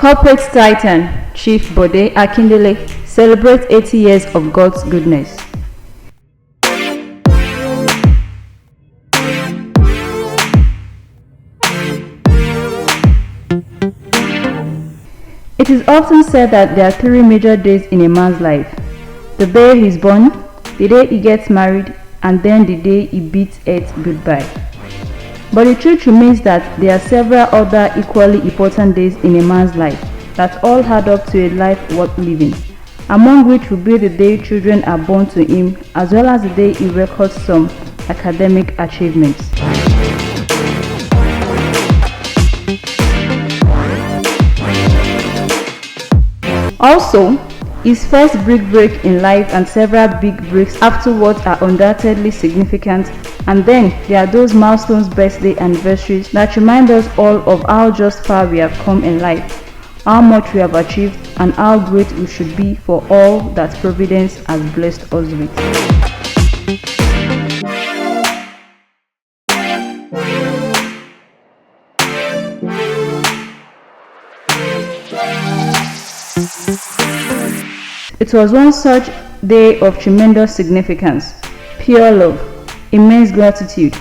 Corporate titan Chief Bode Akindele celebrates 80 years of God's goodness. It is often said that there are three major days in a man's life: the day he is born, the day he gets married, and then the day he bids earth goodbye. But the truth remains that there are several other equally important days in a man's life that all add up to a life worth living, among which will be the day children are born to him, as well as the day he records some academic achievements. Also, his first big break in life and several big breaks afterwards are undoubtedly significant, and then there are those milestones, birthday anniversaries that remind us all of how just far we have come in life, how much we have achieved, and how great we should be for all that Providence has blessed us with. It was one such day of tremendous significance, pure love, immense gratitude,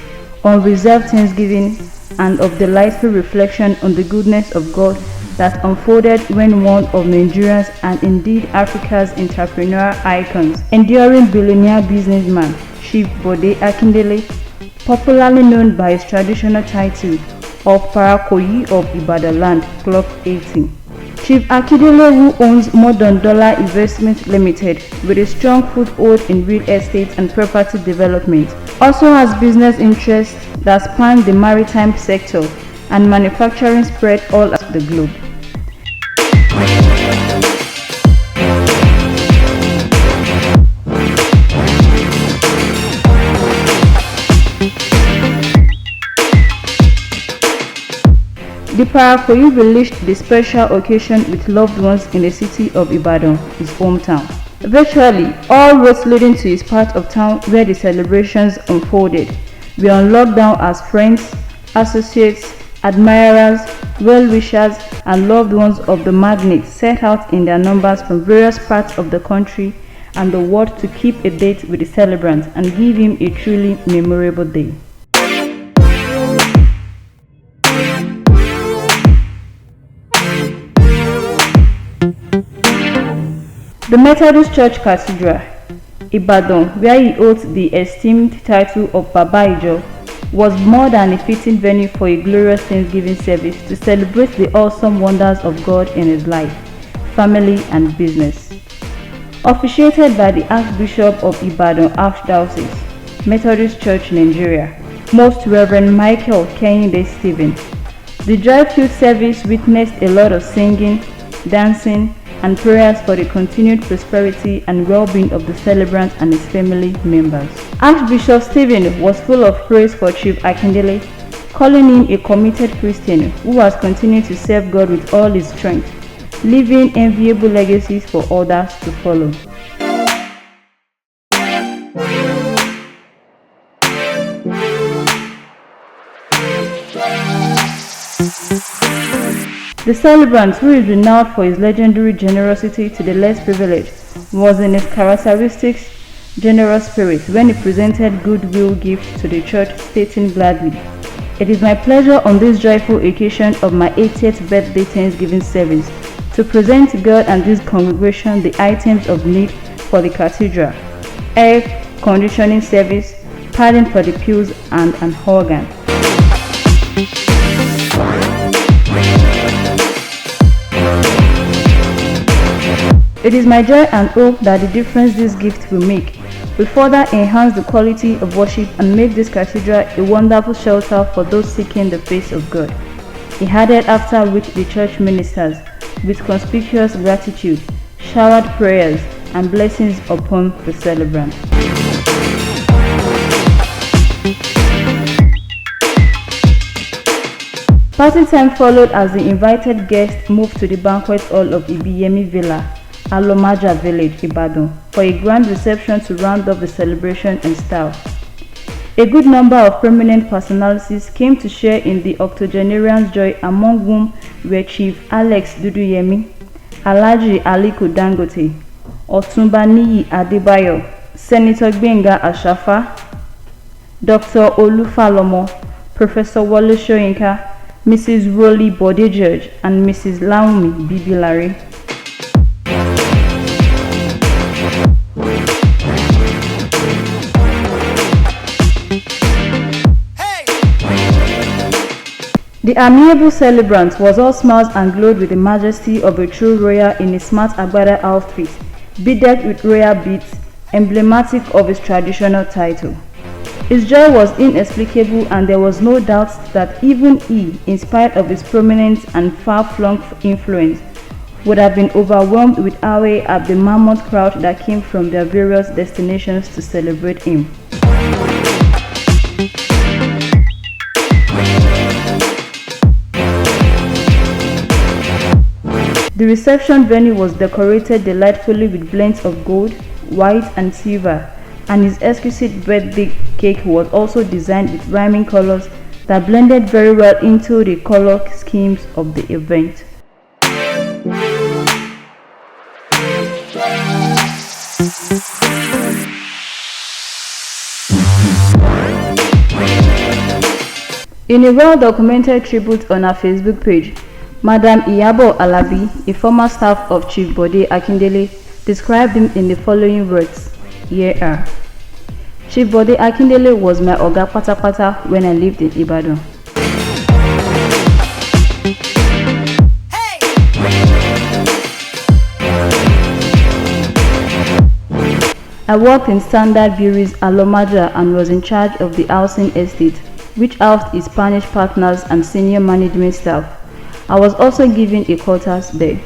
unreserved thanksgiving, and of delightful reflection on the goodness of God that unfolded when one of Nigeria's and indeed Africa's entrepreneurial icons, enduring billionaire businessman Chief Bode Akindele, popularly known by his traditional title of Parakoyi of Ibadan land, Clock 18. Chief Akindele, who owns Madandola Investment Limited with a strong foothold in real estate and property development, also has business interests that span the maritime sector and manufacturing spread all across the globe. The Parakoyi relished the special occasion with loved ones in the city of Ibadan, his hometown. Virtually all roads leading to his part of town where the celebrations unfolded were on lockdown as friends, associates, admirers, well-wishers, and loved ones of the magnate set out in their numbers from various parts of the country and the world to keep a date with the celebrant and give him a truly memorable day. The Methodist Church Cathedral, Ibadan, where he holds the esteemed title of Baba Ijo, was more than a fitting venue for a glorious Thanksgiving service to celebrate the awesome wonders of God in his life, family, and business. Officiated by the Archbishop of Ibadan Archdiocese, Methodist Church, Nigeria, Most Reverend Michael Kehinde Stephen, the joy-filled service witnessed a lot of singing, dancing, and prayers for the continued prosperity and well-being of the celebrant and his family members. Archbishop Stephen was full of praise for Chief Akindele, calling him a committed Christian who has continued to serve God with all his strength, leaving enviable legacies for others to follow. The celebrant, who is renowned for his legendary generosity to the less privileged, was in his characteristic generous spirit when he presented goodwill gifts to the church, stating gladly, "It is my pleasure on this joyful occasion of my 80th birthday Thanksgiving service to present to God and this congregation the items of need for the cathedral: air conditioning service, padding for the pews, and an organ." It is my joy and hope that the difference this gift will make will further enhance the quality of worship and make this cathedral a wonderful shelter for those seeking the face of God. He added, after which the church ministers, with conspicuous gratitude, showered prayers and blessings upon the celebrant. Party time followed as the invited guests moved to the banquet hall of Ibiyemi Villa, Alomaja Village, Ibadan, for a grand reception to round up the celebration in style. A good number of prominent personalities came to share in the octogenarian's joy, among whom were Chief Alex Duduyemi, Alhaji Aliko Dangote, Otunba Niyi Adebayo, Senator Gbenga Ashafa, Dr. Olufalomo, Professor Wole Soyinka, Mrs. Rolly Bode George, and Mrs. Laumi Bibilare. The amiable celebrant was all smiles and glowed with the majesty of a true royal in a smart agbada outfit, bedecked with royal beads, emblematic of his traditional title. His joy was inexplicable, and there was no doubt that even he, in spite of his prominent and far-flung influence, would have been overwhelmed with awe at the mammoth crowd that came from their various destinations to celebrate him. The reception venue was decorated delightfully with blends of gold, white, and silver, and his exquisite birthday cake was also designed with rhyming colors that blended very well into the color schemes of the event. In a well-documented tribute on her Facebook page, Madam Iyabo Alabi, a former staff of Chief Bode Akindele, described him in the following words. Here are: Chief Bode Akindele was my oga patapata when I lived in Ibadan. I worked in Standard Breweries Alomaja and was in charge of the housing estate, which housed his Spanish partners and senior management staff. I was also given a quarters there.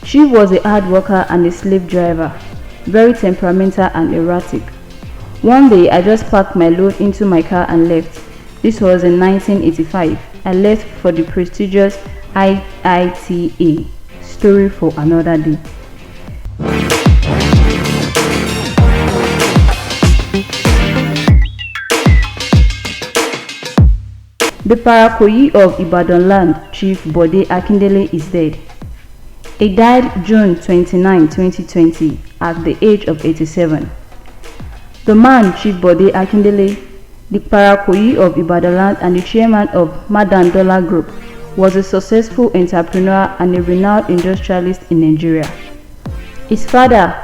She was a hard worker and a slave driver, very temperamental and erratic. One day I just packed my load into my car and left. This was in 1985. I left for the prestigious IITA. Story for another day. The Parakoyi of Ibadan land, Chief Bode Akindele, is dead. He died June 29, 2020, at the age of 87. The man, Chief Bode Akindele, the Parakoyi of Ibadan land and the chairman of Madandola Group, was a successful entrepreneur and a renowned industrialist in Nigeria. His father,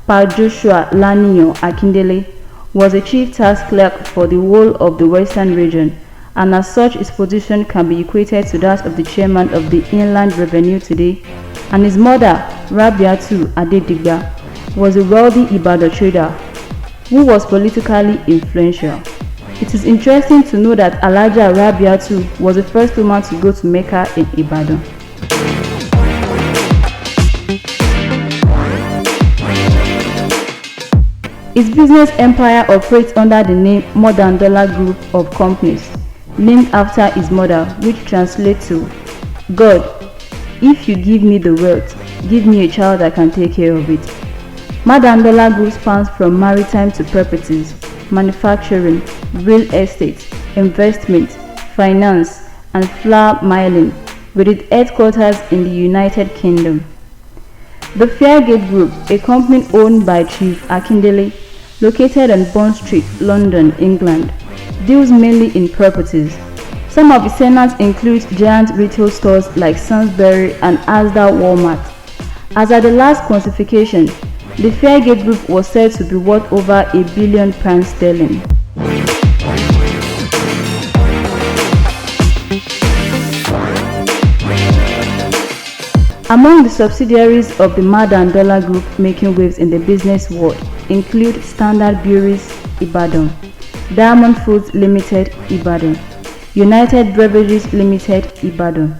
Pa Joshua Laniyan Akindele, was a chief tax clerk for the whole of the Western region, and as such his position can be equated to that of the chairman of the Inland Revenue today, and his mother, Rabiatu Adedigba, was a wealthy Ibadan trader who was politically influential. It is interesting to know that Alhaja Rabiatu was the first woman to go to Mecca in Ibadan. His business empire operates under the name Madandola Group of Companies, named after his mother, which translates to, God, if you give me the wealth, give me a child that can take care of it. Madandola Group spans from maritime to properties, manufacturing, real estate, investment, finance, and flour milling, with its headquarters in the United Kingdom. The Fairgate Group, a company owned by Chief Akindele, located on Bond Street, London, England, deals mainly in properties. Some of its tenants include giant retail stores like Sainsbury and Asda Walmart. As at the last quantification, the Fairgate Group was said to be worth over £1 billion. Among the subsidiaries of the Madandola Group making waves in the business world include Standard Breweries Ibadan, Diamond Foods Limited Ibadan, United Beverages Limited Ibadan,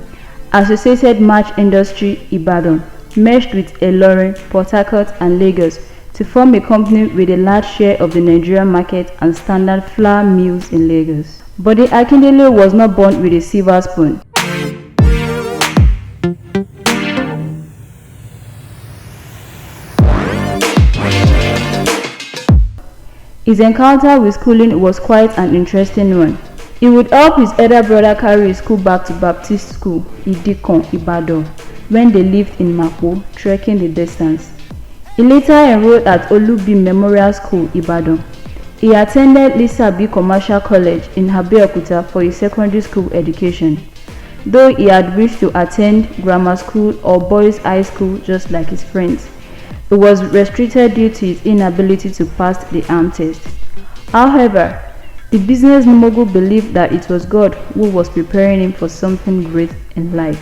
Associated Match Industry Ibadan, merged with Ilorin, Port Harcourt and Lagos to form a company with a large share of the Nigerian market and Standard Flour Mills in Lagos. Bode Akindele was not born with a silver spoon. His encounter with schooling was quite an interesting one. He would help his elder brother carry his school back to Baptist School, Idikon, Ibadan, when they lived in Mapo, trekking the distance. He later enrolled at Olubi Memorial School, Ibadan. He attended Lisabi Commercial College in Abeokuta for his secondary school education, though he had wished to attend grammar school or boys' high school just like his friends. He was restricted due to his inability to pass the arm test. However, the business mogul believed that it was God who was preparing him for something great in life.